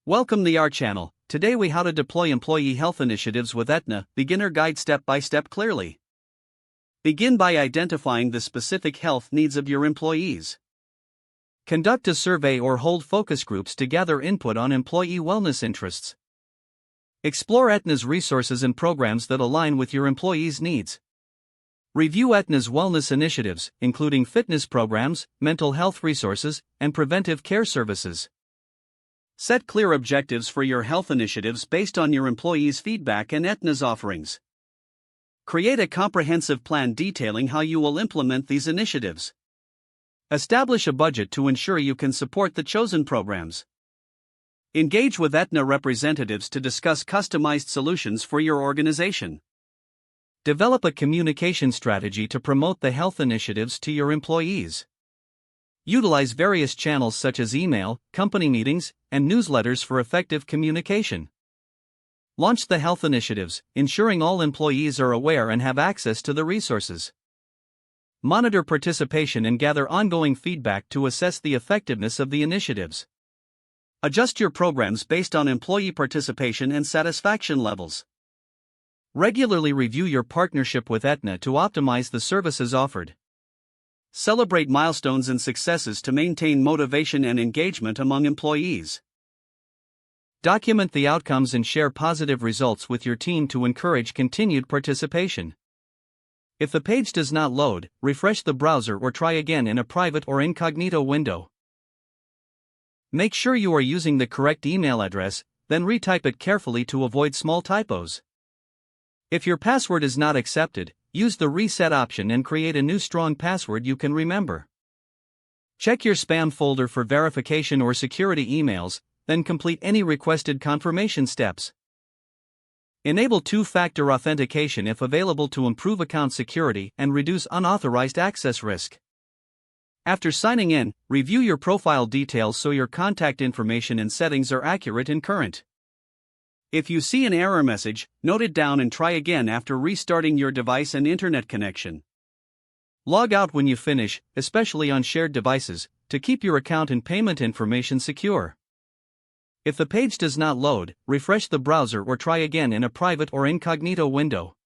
Welcome to our channel. Today we how to deploy employee health initiatives with Aetna, beginner guide step by step clearly. Begin by identifying the specific health needs of your employees. Conduct a survey or hold focus groups to gather input on employee wellness interests. Explore Aetna's resources and programs that align with your employees' needs. Review Aetna's wellness initiatives, including fitness programs, mental health resources, and preventive care services. Set clear objectives for your health initiatives based on your employees' feedback and Aetna's offerings. Create a comprehensive plan detailing how you will implement these initiatives. Establish a budget to ensure you can support the chosen programs. Engage with Aetna representatives to discuss customized solutions for your organization. Develop a communication strategy to promote the health initiatives to your employees. Utilize various channels such as email, company meetings, and newsletters for effective communication. Launch the health initiatives, ensuring all employees are aware and have access to the resources. Monitor participation and gather ongoing feedback to assess the effectiveness of the initiatives. Adjust your programs based on employee participation and satisfaction levels. Regularly review your partnership with Aetna to optimize the services offered. Celebrate milestones and successes to maintain motivation and engagement among employees. Document the outcomes and share positive results with your team to encourage continued participation. If the page does not load, refresh the browser or try again in a private or incognito window. Make sure you are using the correct email address, then retype it carefully to avoid small typos. If your password is not accepted, use the reset option and create a new strong password you can remember. Check your spam folder for verification or security emails, then complete any requested confirmation steps. Enable two-factor authentication if available to improve account security and reduce unauthorized access risk. After signing in, review your profile details so your contact information and settings are accurate and current. If you see an error message, note it down and try again after restarting your device and internet connection. Log out when you finish, especially on shared devices, to keep your account and payment information secure. If the page does not load, refresh the browser or try again in a private or incognito window.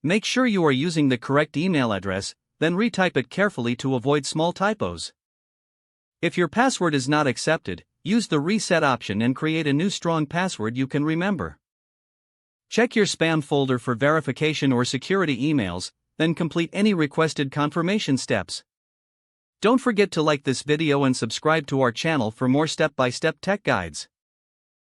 Make sure you are using the correct email address, then retype it carefully to avoid small typos. If your password is not accepted, use the reset option and create a new strong password you can remember. Check your spam folder for verification or security emails, then complete any requested confirmation steps. Don't forget to like this video and subscribe to our channel for more step-by-step tech guides.